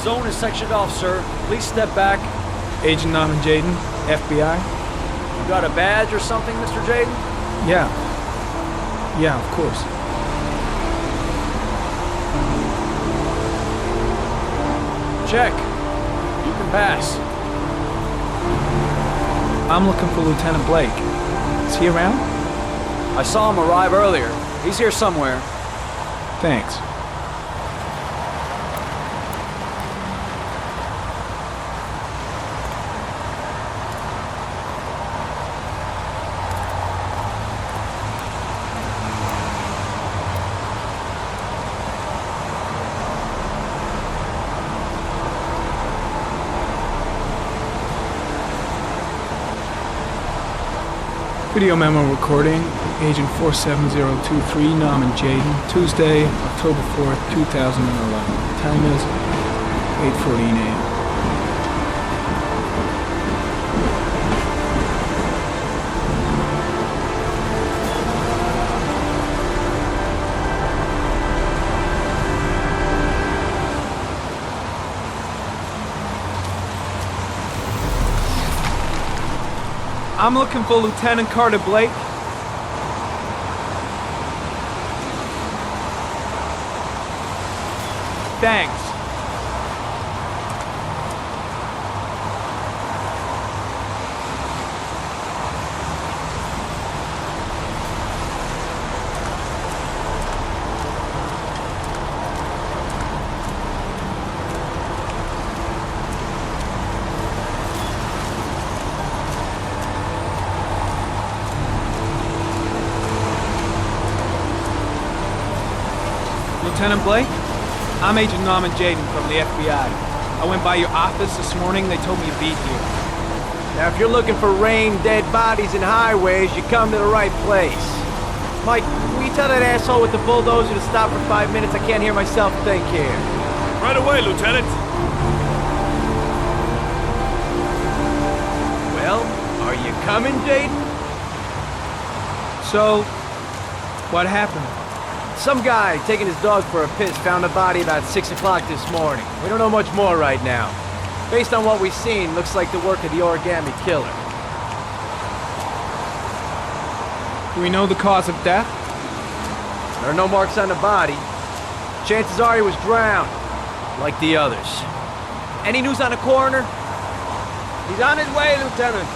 zone is sectioned off, sir. Please step back. Agent Norman Jaden, FBI. You got a badge or something, Mr. Jaden? Yeah. Yeah, of course. Check. You can pass. I'm looking for Lieutenant Blake. Is he around? I saw him arrive earlier. He's here somewhere. Thanks. Video memo recording, Agent 47023, Norman Jaden, Tuesday, October 4th, 2011. Time is 8:14 a.m. I'm looking for Lieutenant Carter Blake. Thanks. Lieutenant Blake? I'm Agent Norman Jaden from the FBI. I went by your office this morning. They told me you'd be here. Now, if you're looking for rain, dead bodies, and highways, you come to the right place. Mike, will you tell that asshole with the bulldozer to stop for 5 minutes? I can't hear myself think here. Right away, Lieutenant. Well, are you coming, Jaden? So, what happened? Some guy taking his dog for a piss found a body about 6 o'clock this morning. We don't know much more right now. Based on what we've seen, looks like the work of the origami killer. Do we know the cause of death? There are no marks on the body. Chances are he was drowned, like the others. Any news on the coroner? He's on his way, Lieutenant.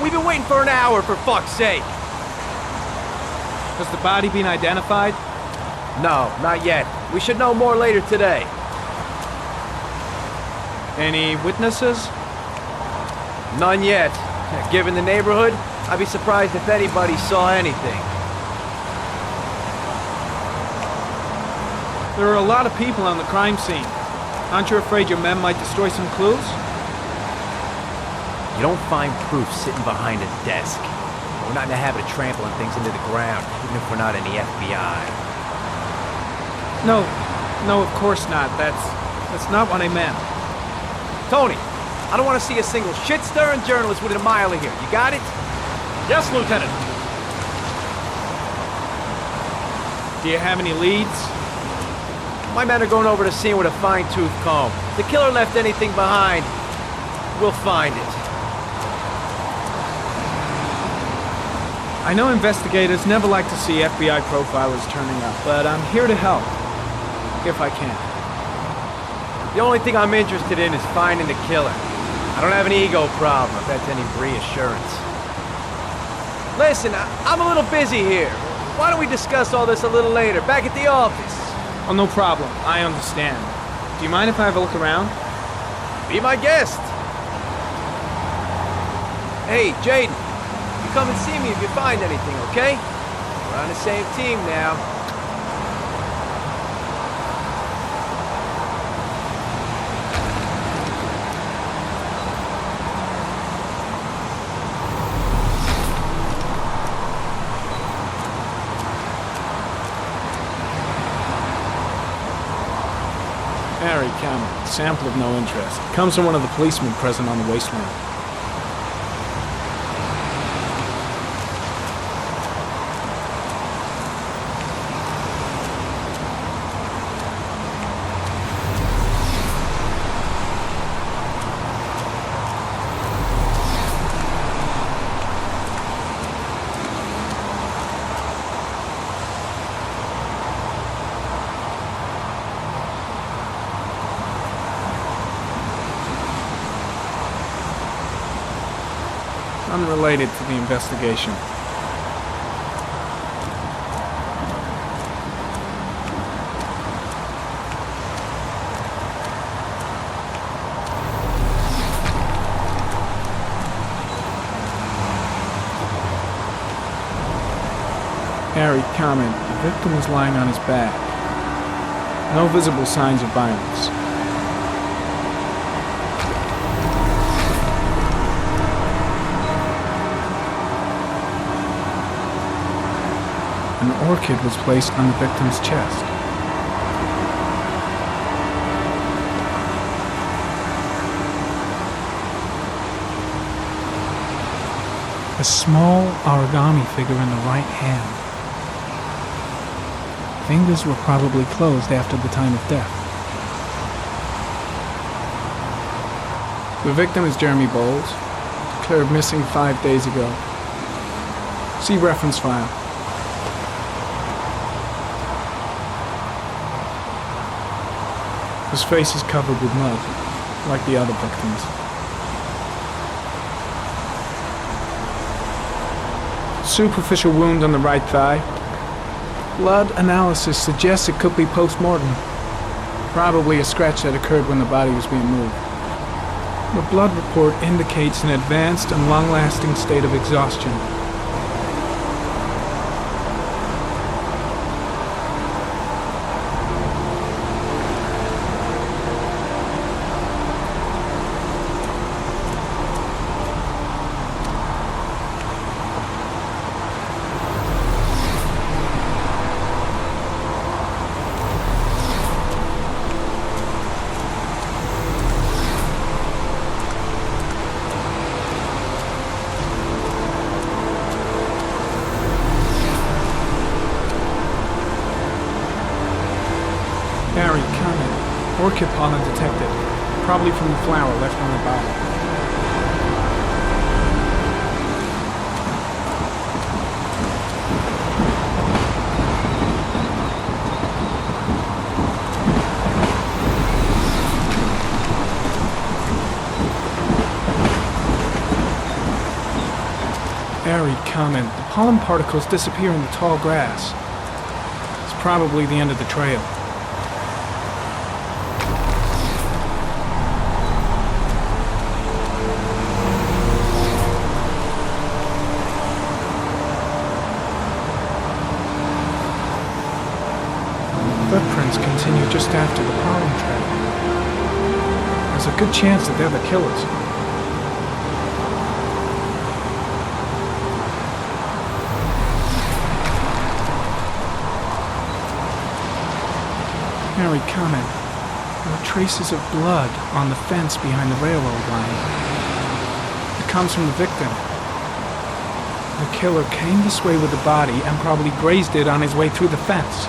We've been waiting for an hour, for fuck's sake. Has the body been identified? No, not yet. We should know more later today. Any witnesses? None yet. Given the neighborhood, I'd be surprised if anybody saw anything. There are a lot of people on the crime scene. Aren't you afraid your men might destroy some clues? You don't find proof sitting behind a desk. We're not in the habit of trampling things into the ground, even if we're not in the FBI. No, of course not. That's not what I meant. Tony, I don't want to see a single shit-stirring journalist within a mile of here. You got it? Yes, Lieutenant. Do you have any leads? My men are going over the scene with a fine-tooth comb. If the killer left anything behind, we'll find it. I know investigators never like to see FBI profilers turning up, but I'm here to help, if I can. The only thing I'm interested in is finding the killer. I don't have an ego problem, if that's any reassurance. Listen, I'm a little busy here. Why don't we discuss all this a little later, back at the office? Oh, no problem. I understand. Do you mind if I have a look around? Be my guest. Hey, Jaden. Come and see me if you find anything, okay? We're on the same team now. Harry Cameron, sample of no interest. Comes from one of the policemen present on the wasteland. unrelated to the investigation. Harry, comment. The victim was lying on his back. No visible signs of violence. An orchid was placed on the victim's chest. A small origami figure in the right hand. Fingers were probably closed after the time of death. The victim is Jeremy Bowles, declared missing 5 days ago. See reference file. His face is covered with mud, like the other victims. Superficial wound on the right thigh. Blood analysis suggests it could be post-mortem. Probably a scratch that occurred when the body was being moved. The blood report indicates an advanced and long-lasting state of exhaustion. Harry, comment. Orchid pollen detected. Probably from the flower left on the bottle. Harry, comment. The pollen particles disappear in the tall grass. It's probably the end of the trail. Footprints continue just after the pollen trail. There's a good chance that they're the killers. Harry, comment. There are traces of blood on the fence behind the railroad line. It comes from the victim. The killer came this way with the body and probably grazed it on his way through the fence.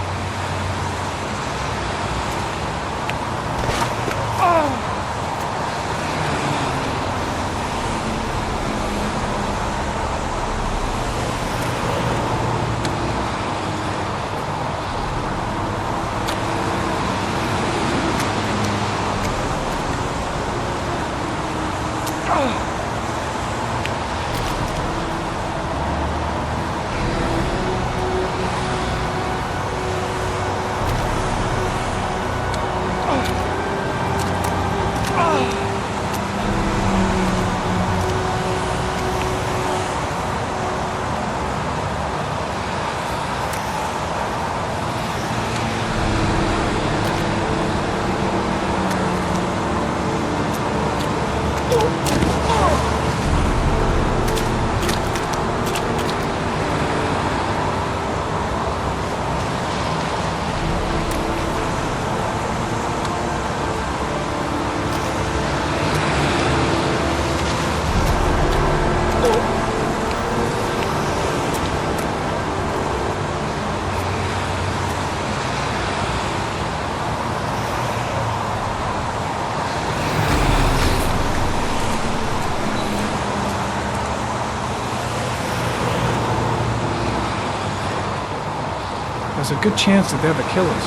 There's a good chance that they're the killers.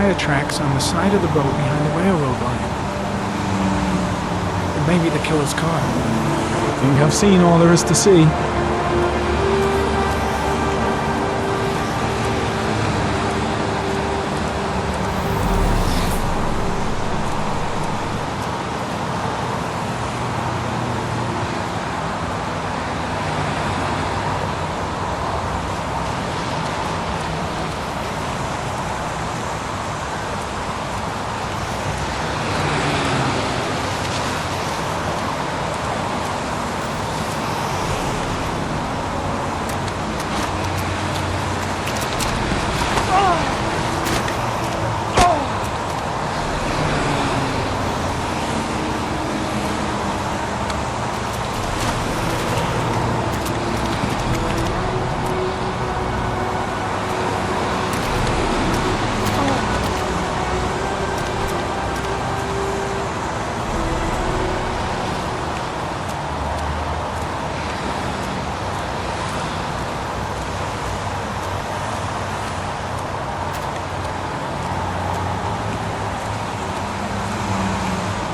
tire tracks on the side of the road behind the railroad line. It may be the killer's car. I think I've seen all there is to see.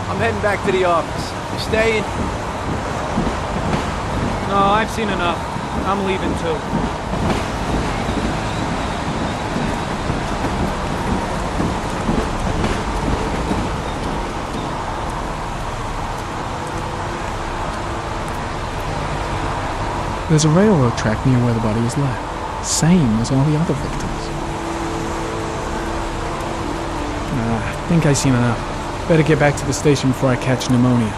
I'm heading back to the office. You staying? No, I've seen enough. I'm leaving too. There's a railroad track near where the body was left. Same as all the other victims. I think I've seen enough. Better get back to the station before I catch pneumonia.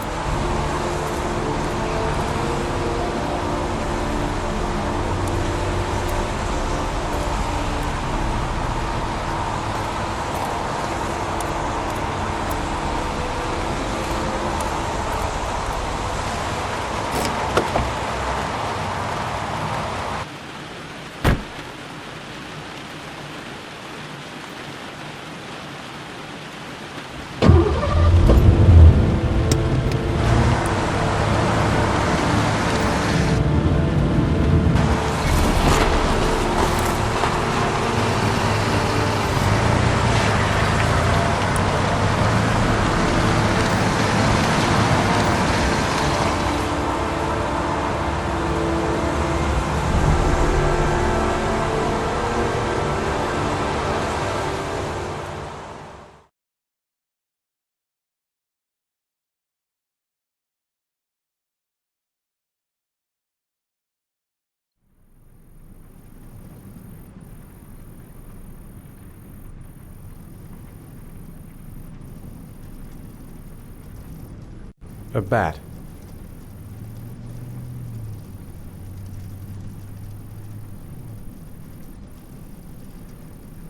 A bat.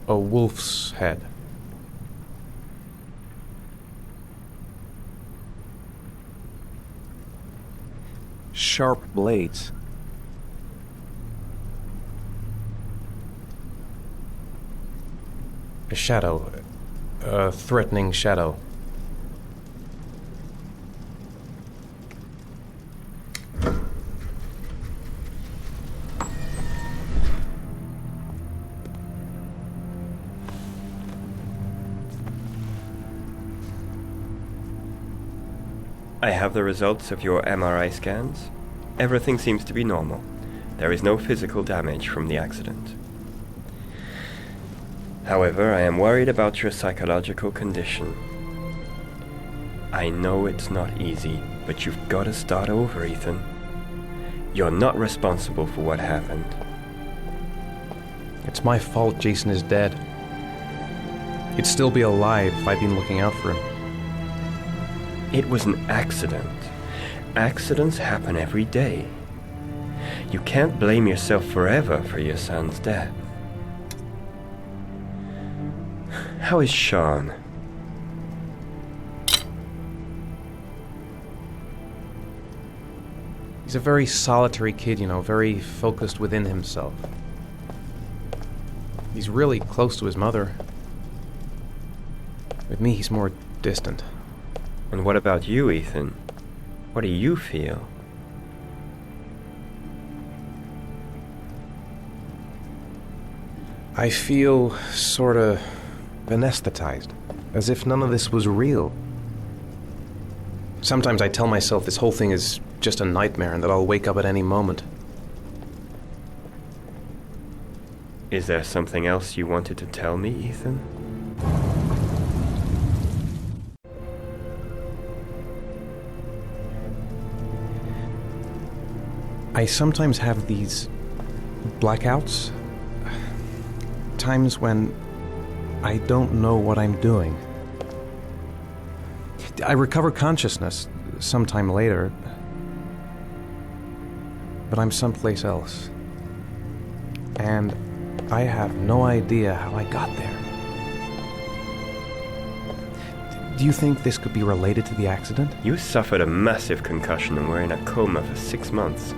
A wolf's head. Sharp blades. A shadow. A threatening shadow. I have the results of your MRI scans. Everything seems to be normal. There is no physical damage from the accident. However, I am worried about your psychological condition. I know it's not easy, but you've got to start over, Ethan. You're not responsible for what happened. It's my fault Jason is dead. He'd still be alive if I'd been looking out for him. It was an accident. Accidents happen every day. You can't blame yourself forever for your son's death. How is Sean? He's a very solitary kid, very focused within himself. He's really close to his mother. With me, he's more distant. And what about you, Ethan? What do you feel? I feel sorta anesthetized, as if none of this was real. Sometimes I tell myself this whole thing is just a nightmare and that I'll wake up at any moment. Is there something else you wanted to tell me, Ethan? I sometimes have these blackouts. Times when I don't know what I'm doing. I recover consciousness sometime later, but I'm someplace else. And I have no idea how I got there. Do you think this could be related to the accident? You suffered a massive concussion and were in a coma for 6 months.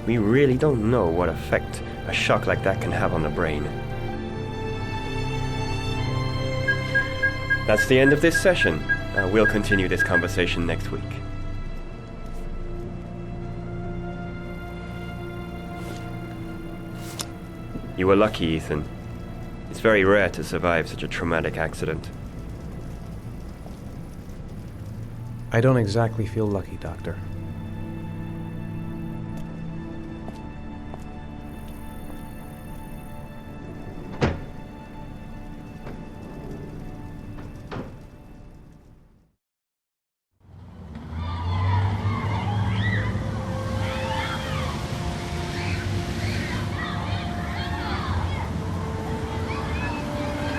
We really don't know what effect a shock like that can have on the brain. That's the end of this session. We'll continue this conversation next week. You were lucky, Ethan. It's very rare to survive such a traumatic accident. I don't exactly feel lucky, Doctor.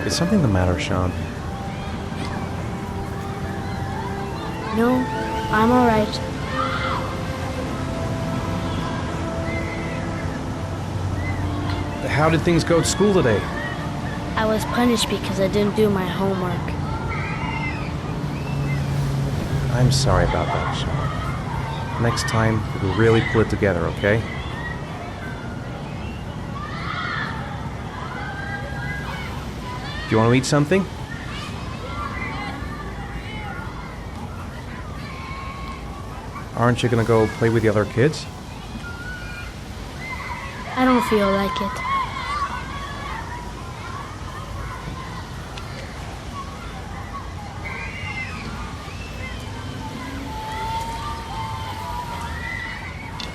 Is something the matter, Sean? No, I'm all right. How did things go at school today? I was punished because I didn't do my homework. I'm sorry about that, Sean. Next time, we'll really pull it together, okay? Do you want to eat something? Aren't you gonna go play with the other kids? I don't feel like it.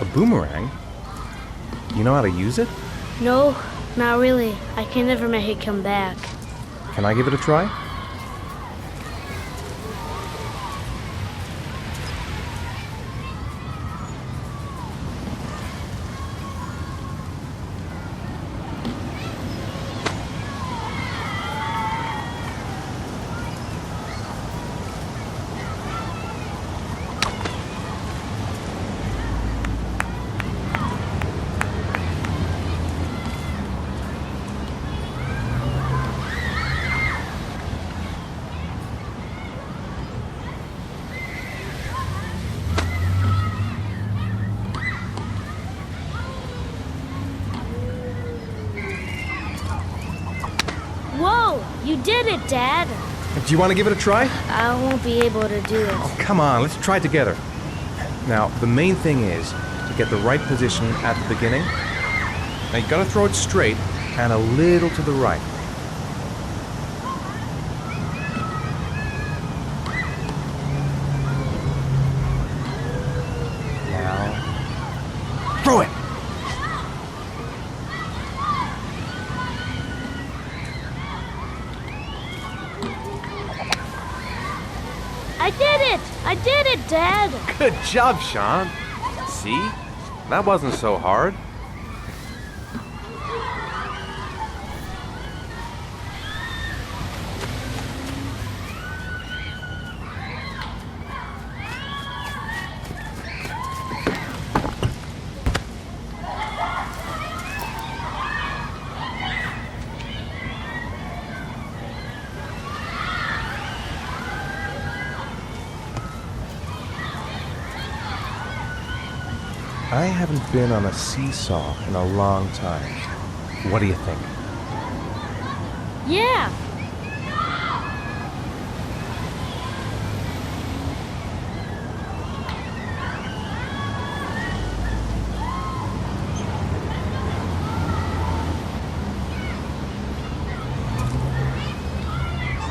A boomerang? You know how to use it? No, not really. I can never make it come back. Can I give it a try? Whoa! You did it, Dad! Do you want to give it a try? I won't be able to do it. Oh, come on, let's try it together. Now, the main thing is to get the right position at the beginning. Now, you gotta throw it straight and a little to the right. Now, throw it! I did it! I did it, Dad! Good job, Sean. See? That wasn't so hard. I haven't been on a seesaw in a long time. What do you think? Yeah!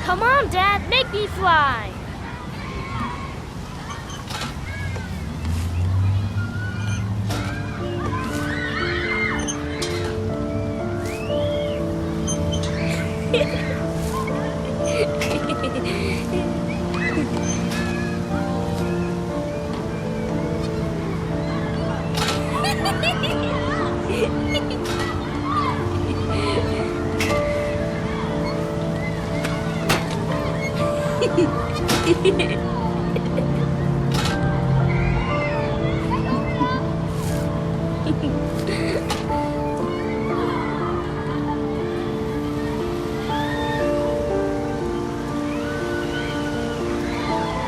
Come on, Dad, make me fly.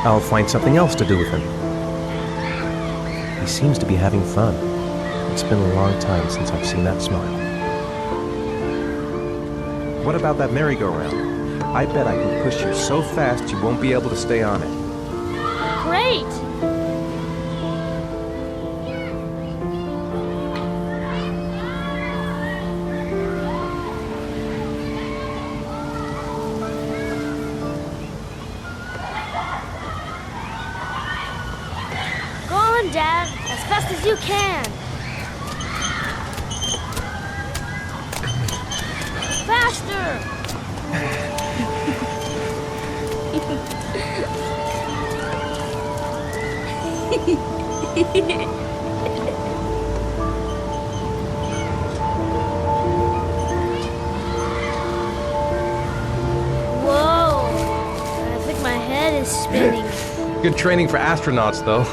I'll find something else to do with him. He seems to be having fun. It's been a long time since I've seen that smile. What about that merry-go-round? I bet I can push you so fast you won't be able to stay on it. Great! Go on, Dad, as fast as you can. Faster! Whoa! I think my head is spinning. Good training for astronauts, though.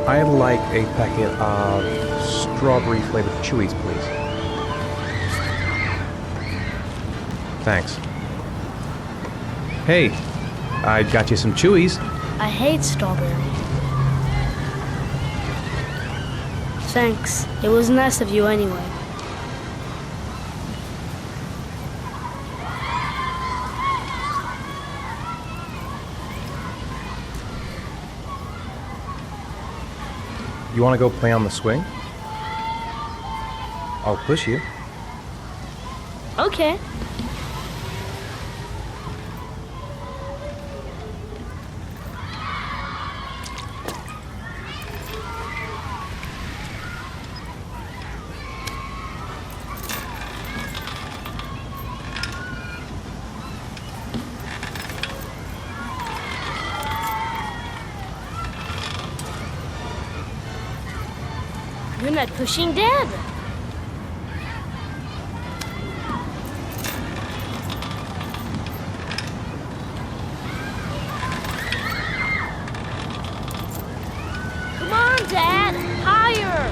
I'd like a packet of strawberry-flavored Chewies, please. Thanks. Hey, I got you some Chewies. I hate strawberry. Thanks. It was nice of you anyway. You want to go play on the swing? I'll push you. Okay. You're not pushing, Dad. Come on, Dad, higher.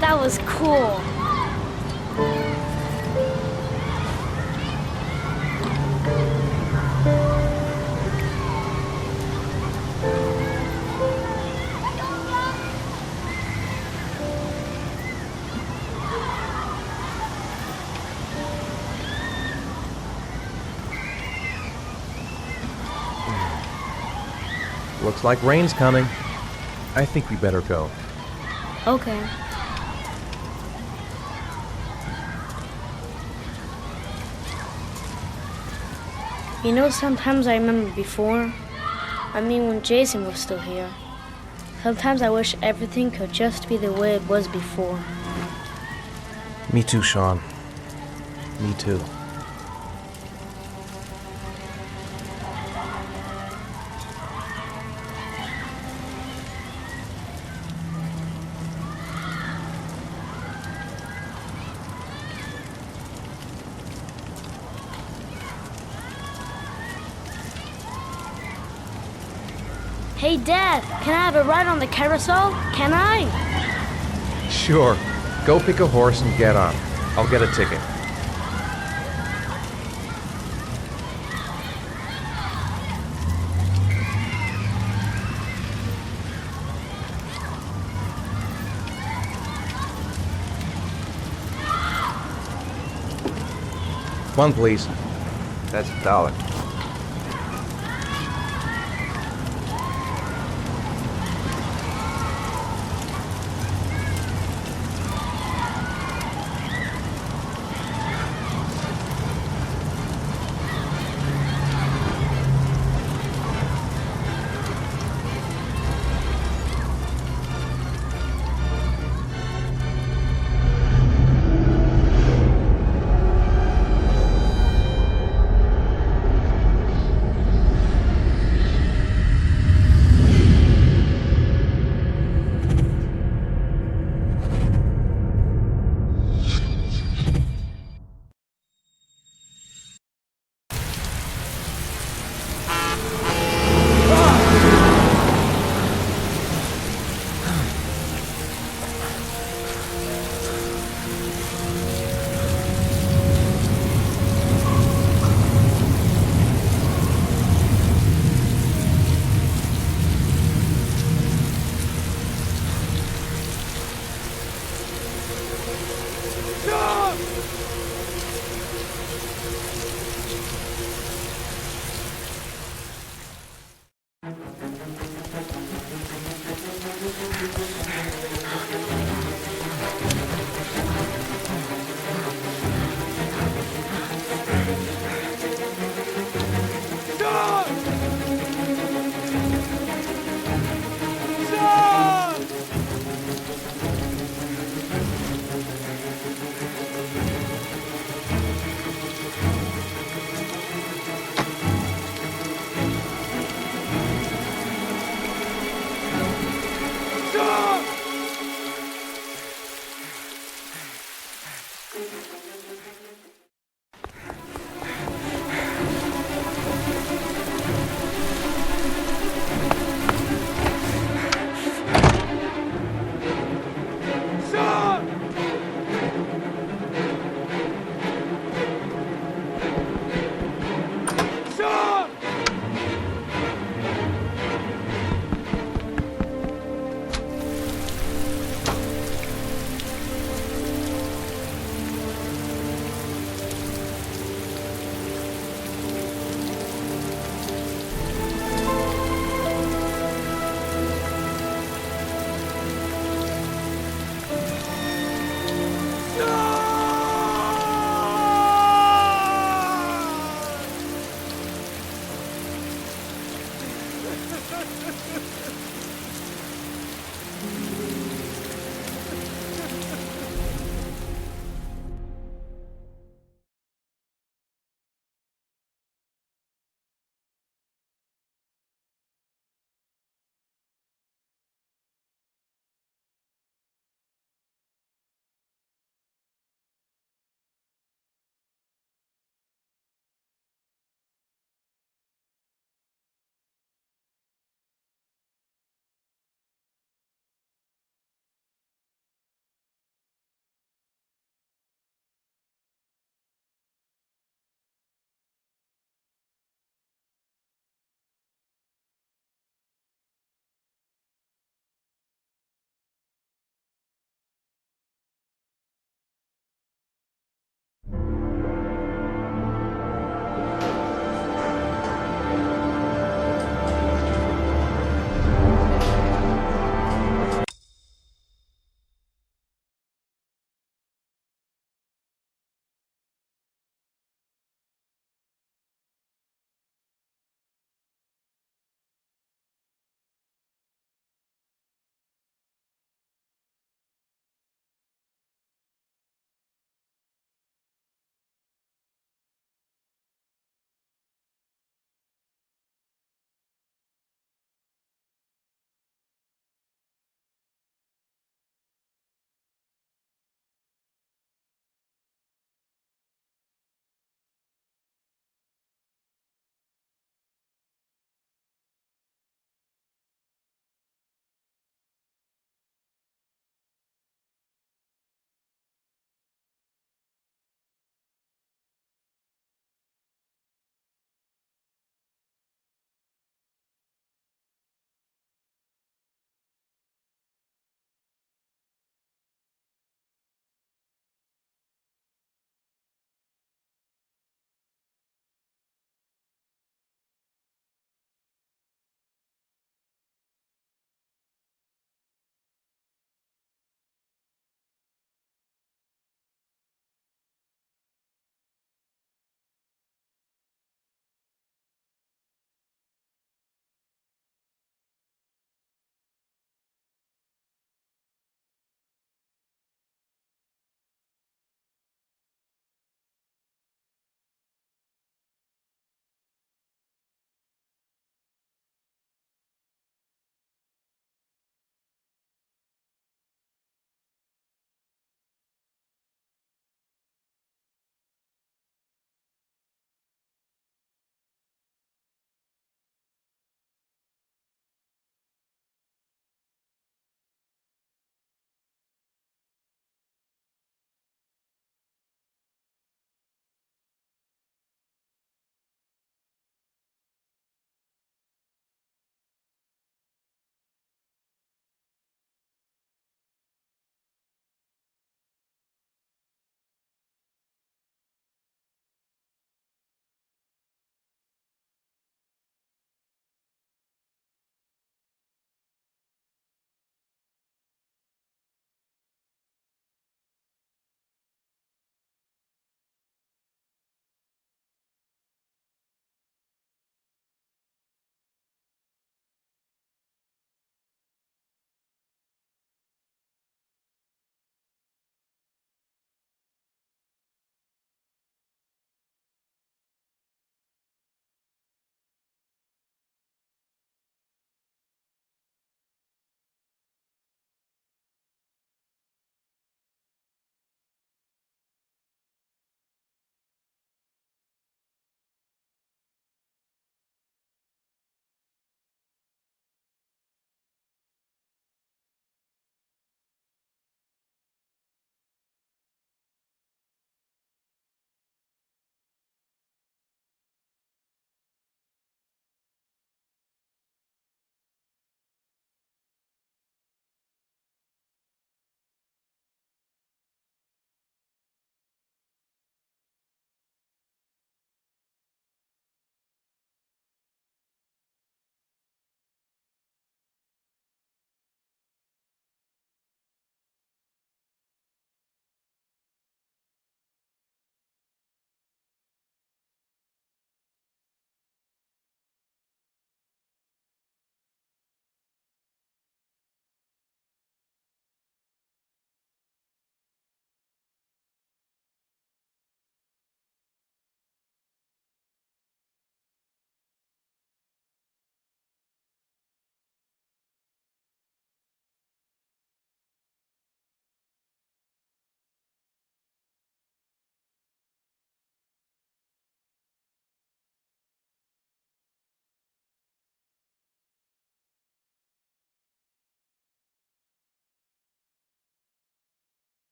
That was cool. Looks like rain's coming. I think we better go. Okay. You know, sometimes I remember before. I mean, when Jason was still here. Sometimes I wish everything could just be the way it was before. Me too, Sean. Me too. Hey, Dad, can I have a ride on the carousel? Can I? Sure. Go pick a horse and get on. I'll get a ticket. One, please. That's $1.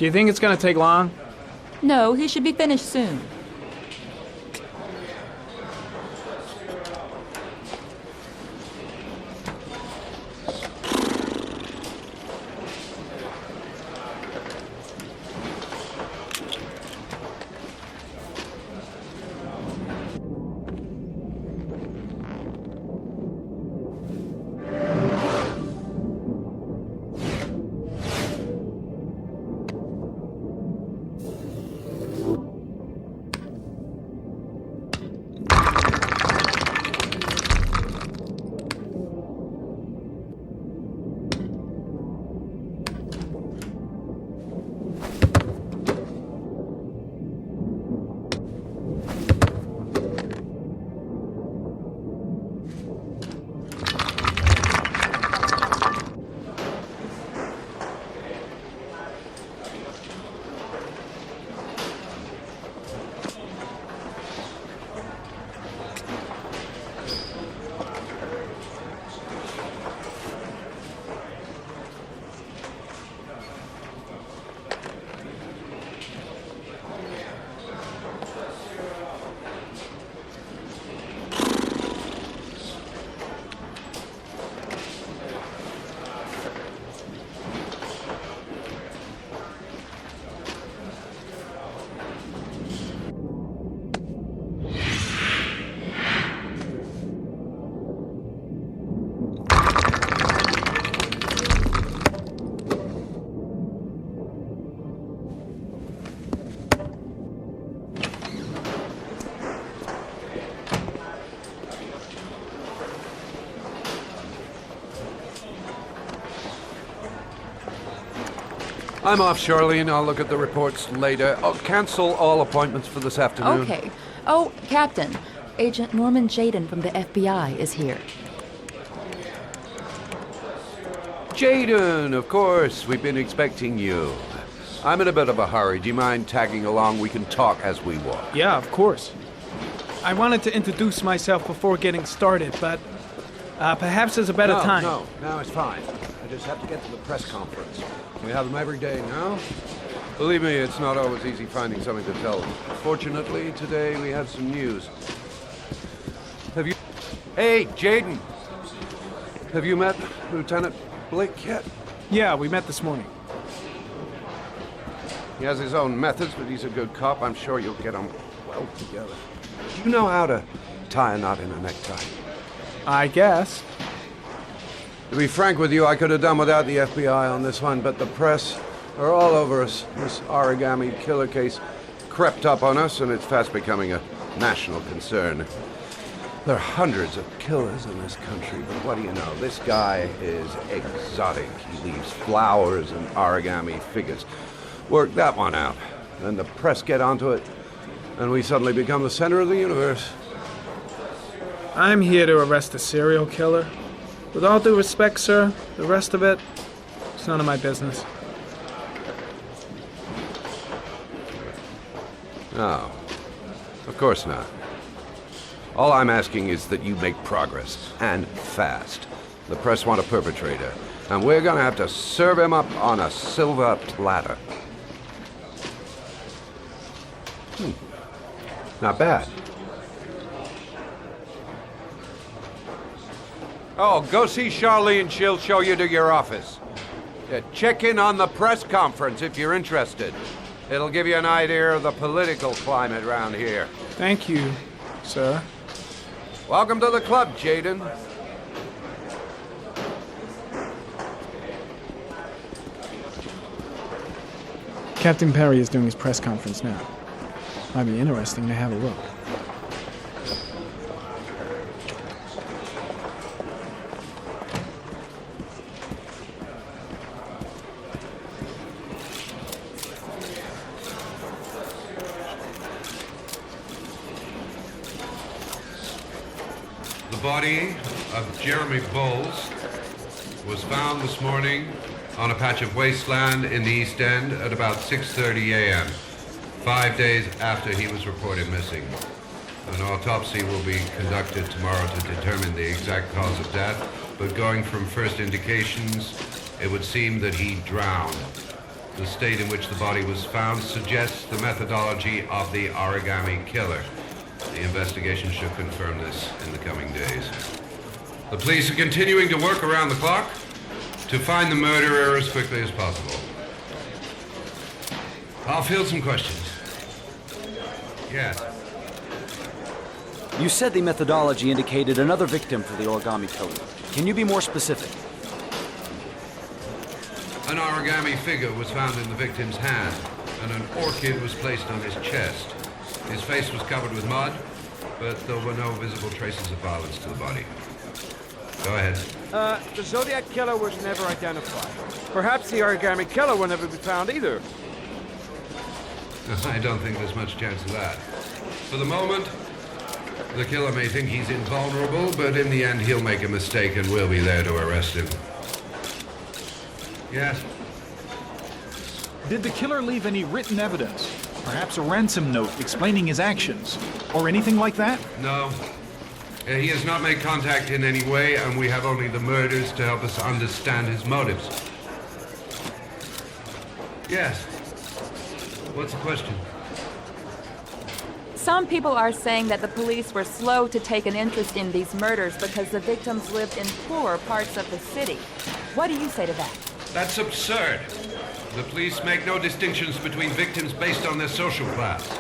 Do you think it's gonna take long? No, he should be finished soon. I'm off, Charlene. I'll look at the reports later. I'll cancel all appointments for this afternoon. Okay. Oh, Captain. Agent Norman Jaden from the FBI is here. Jaden, of course. We've been expecting you. I'm in a bit of a hurry. Do you mind tagging along? We can talk as we walk. Yeah, of course. I wanted to introduce myself before getting started, but perhaps there's a better time. No, it's fine. I just have to get to the press conference. We have them every day now. Believe me, it's not always easy finding something to tell them. Fortunately, today we have some news. Hey, Jaden! Have you met Lieutenant Blake yet? Yeah, we met this morning. He has his own methods, but he's a good cop. I'm sure you'll get on well together. Do you know how to tie a knot in a necktie? I guess. To be frank with you, I could have done without the FBI on this one, but the press are all over us. This origami killer case crept up on us, and it's fast becoming a national concern. There are hundreds of killers in this country, but what do you know? This guy is exotic. He leaves flowers and origami figures. Work that one out. Then the press get onto it, and we suddenly become the center of the universe. I'm here to arrest a serial killer. With all due respect, sir, the rest of it, it's none of my business. No, of course not. All I'm asking is that you make progress, and fast. The press want a perpetrator, and we're gonna have to serve him up on a silver platter. Not bad. Oh, go see Charlene. She'll show you to your office. Check in on the press conference if you're interested. It'll give you an idea of the political climate around here. Thank you, sir. Welcome to the club, Jaden. Captain Perry is doing his press conference now. Might be interesting to have a look. The body of Jeremy Bowles was found this morning on a patch of wasteland in the East End at about 6:30 a.m., 5 days after he was reported missing. An autopsy will be conducted tomorrow to determine the exact cause of death, but going from first indications, it would seem that he drowned. The state in which the body was found suggests the methodology of the origami killer. The investigation should confirm this in the coming days. The police are continuing to work around the clock to find the murderer as quickly as possible. I'll field some questions. Yes. You said the methodology indicated another victim for the origami killer. Can you be more specific? An origami figure was found in the victim's hand, and an orchid was placed on his chest. His face was covered with mud, but there were no visible traces of violence to the body. Go ahead. The Zodiac killer was never identified. Perhaps the origami killer will never be found either. I don't think there's much chance of that. For the moment, the killer may think he's invulnerable, but in the end he'll make a mistake and we'll be there to arrest him. Yes? Did the killer leave any written evidence? Perhaps a ransom note explaining his actions? Or anything like that? No. He has not made contact in any way, and we have only the murders to help us understand his motives. Yes. What's the question? Some people are saying that the police were slow to take an interest in these murders because the victims lived in poorer parts of the city. What do you say to that? That's absurd. The police make no distinctions between victims based on their social class.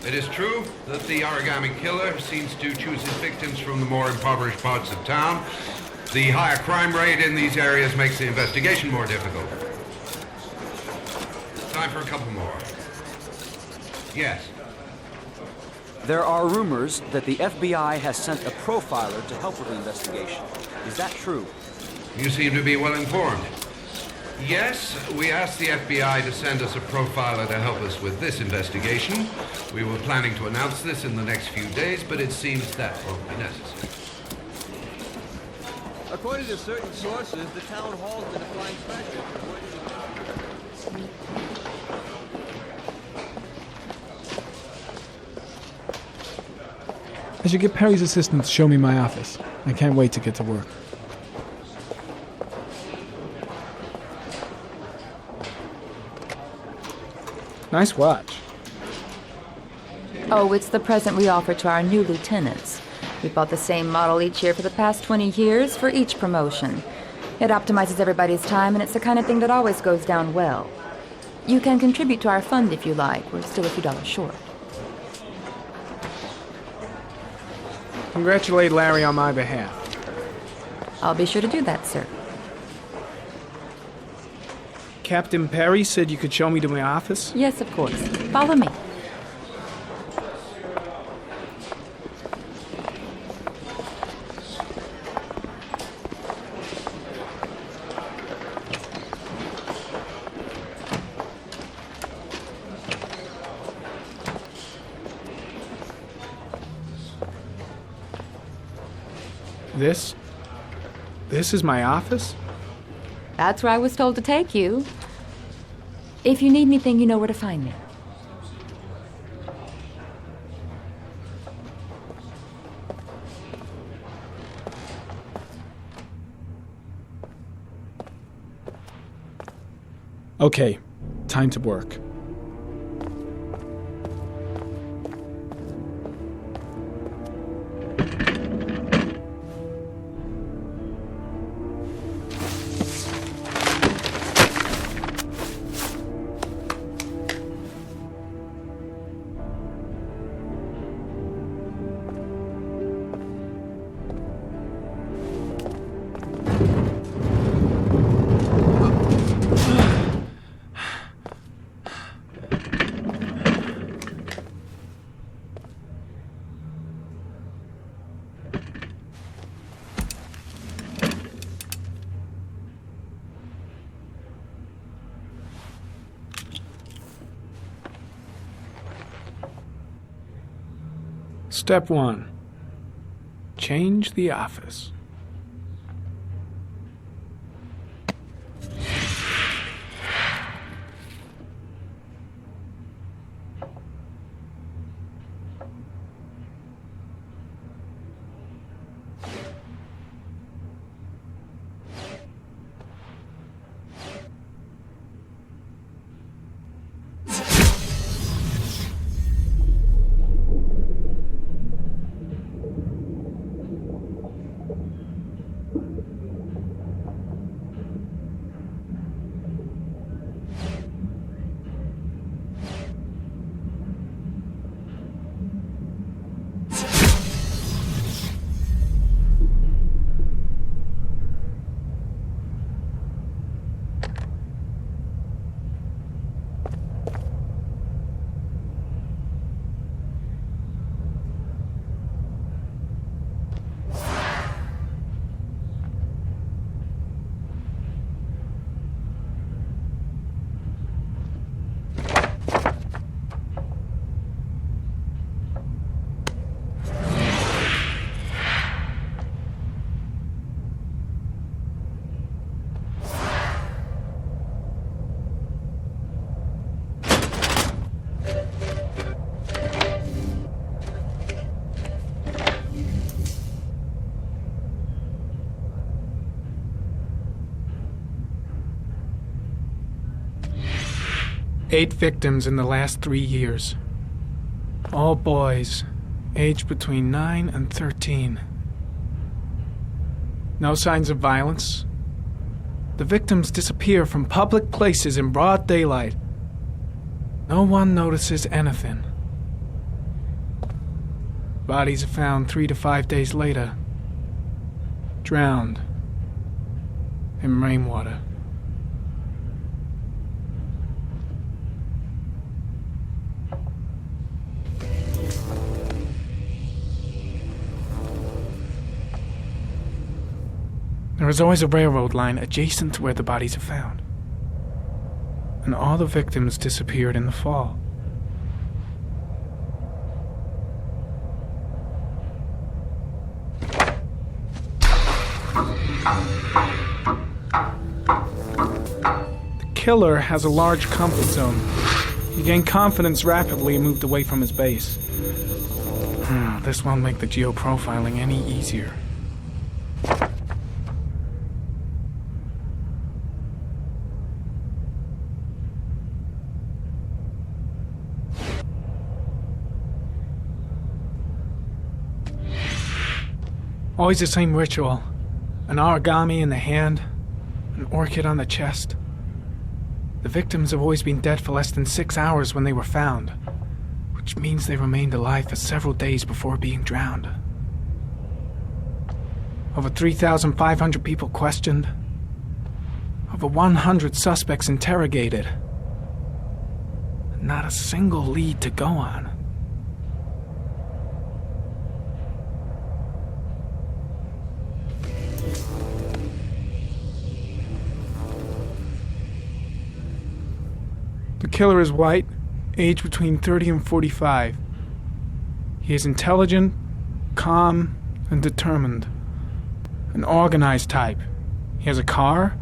It is true that the origami killer seems to choose his victims from the more impoverished parts of town. The higher crime rate in these areas makes the investigation more difficult. Time for a couple more. Yes. There are rumors that the FBI has sent a profiler to help with the investigation. Is that true? You seem to be well informed. Yes, we asked the FBI to send us a profiler to help us with this investigation. We were planning to announce this in the next few days, but it seems that won't be necessary. According to certain sources, the town hall's been applying pressure. I should get Perry's assistant to show me my office. I can't wait to get to work. Nice watch. Oh, it's the present we offer to our new lieutenants. We bought the same model each year for the past 20 years for each promotion. It optimizes everybody's time, and it's the kind of thing that always goes down well. You can contribute to our fund if you like. We're still a few dollars short. Congratulate Larry on my behalf. I'll be sure to do that, sir. Captain Perry said you could show me to my office? Yes, of course. Follow me. This is my office? That's where I was told to take you. If you need anything, you know where to find me. Okay, time to work. Step 1. Change the office. 8 victims in the last 3 years. All boys, aged between 9 and 13. No signs of violence. The victims disappear from public places in broad daylight. No one notices anything. Bodies are found 3 to 5 days later, drowned in rainwater. There is always a railroad line adjacent to where the bodies are found. And all the victims disappeared in the fall. The killer has a large comfort zone. He gained confidence rapidly and moved away from his base. This won't make the geoprofiling any easier. Always the same ritual. An origami in the hand, an orchid on the chest. The victims have always been dead for less than 6 hours when they were found, which means they remained alive for several days before being drowned. Over 3,500 people questioned. Over 100 suspects interrogated. Not a single lead to go on. The killer is white, aged between 30 and 45. He is intelligent, calm, and determined. An organized type. He has a car.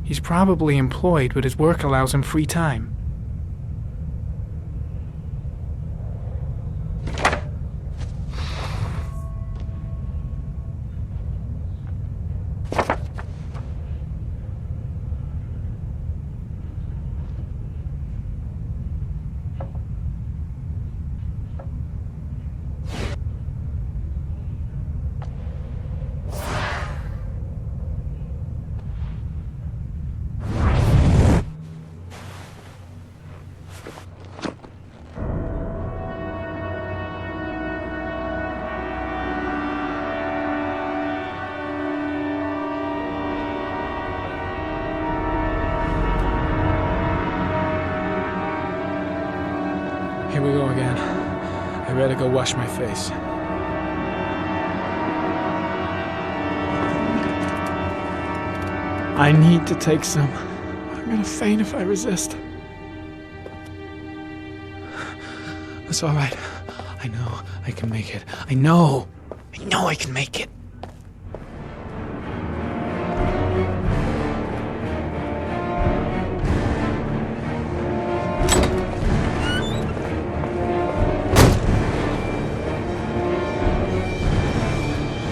He's probably employed, but his work allows him free time. Here we go again. I better go wash my face. I need to take some. I'm gonna faint if I resist. That's all right. I know I can make it. I know I can make it.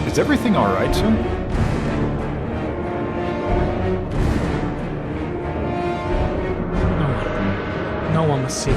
Is everything all right, sir? No one must see.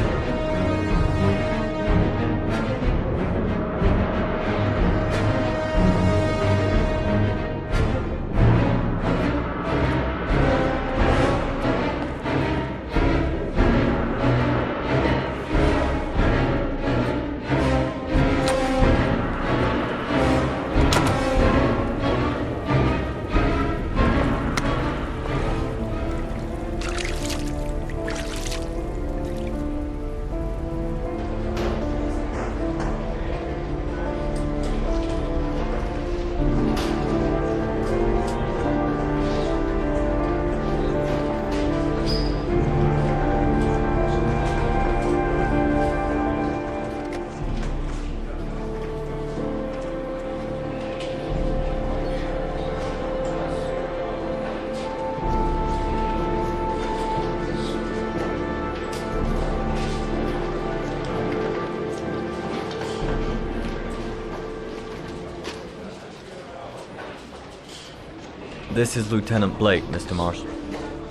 This is Lieutenant Blake, Mr. Marshall.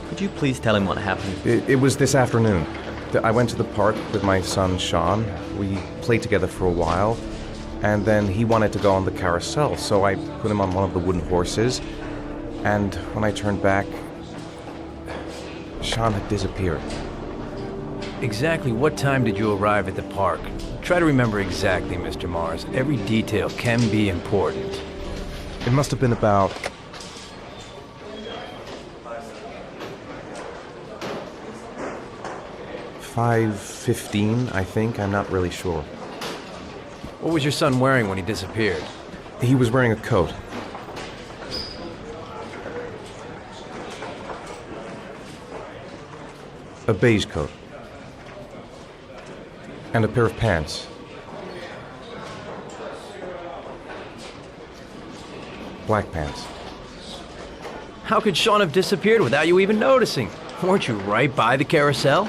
Could you please tell him what happened? It was this afternoon. I went to the park with my son, Sean. We played together for a while, and then he wanted to go on the carousel, so I put him on one of the wooden horses, and when I turned back, Sean had disappeared. Exactly what time did you arrive at the park? Try to remember exactly, Mr. Mars. Every detail can be important. It must have been about 5:15, I think. I'm not really sure. What was your son wearing when he disappeared? He was wearing a coat. A beige coat. And a pair of pants. Black pants. How could Sean have disappeared without you even noticing? Weren't you right by the carousel?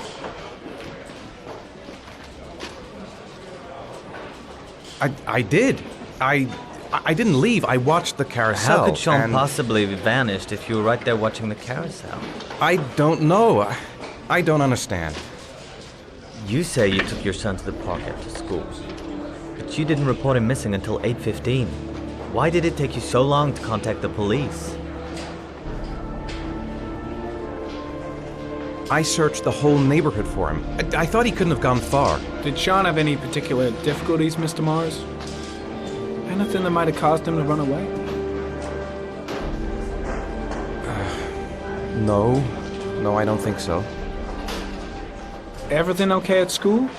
I did. I didn't leave. I watched the carousel. How could Sean possibly have vanished if you were right there watching the carousel? I don't know. I don't understand. You say you took your son to the park after school, but you didn't report him missing until 8:15. Why did it take you so long to contact the police? I searched the whole neighborhood for him. I thought he couldn't have gone far. Did Sean have any particular difficulties, Mr. Mars? Anything that might have caused him to run away? No, I don't think so. Everything okay at school?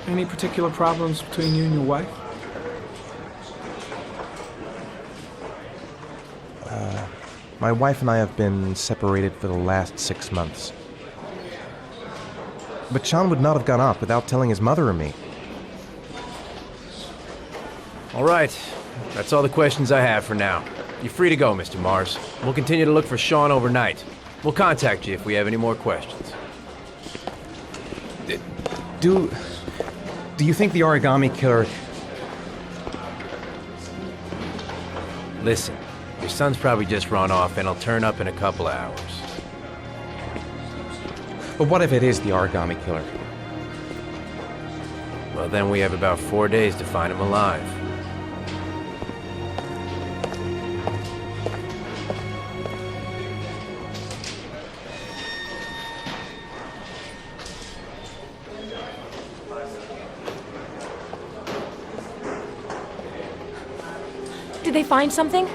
Any particular problems between you and your wife? My wife and I have been separated for the last 6 months. But Sean would not have gone off without telling his mother or me. All right. That's all the questions I have for now. You're free to go, Mr. Mars. We'll continue to look for Sean overnight. We'll contact you if we have any more questions. Do you think the origami killer... Listen, your son's probably just run off and he'll turn up in a couple of hours. But what if it is the origami killer? Well, then we have about 4 days to find him alive. Did they find something?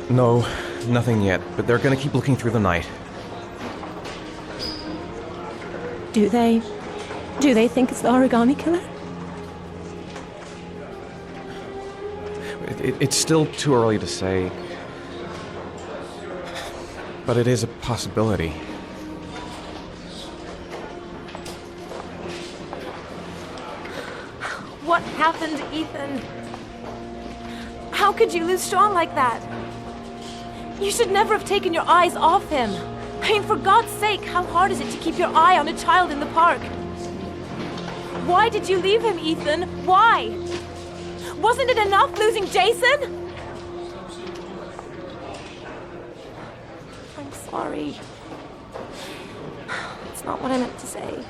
No, nothing yet, but they're gonna keep looking through the night. Do they think it's the origami killer? It's still too early to say, but it is a possibility. What happened, Ethan? How could you lose Sean like that? You should never have taken your eyes off him. I mean, for God's sake, how hard is it to keep your eye on a child in the park? Why did you leave him, Ethan? Why? Wasn't it enough losing Jason? I'm sorry. It's not what I meant to say.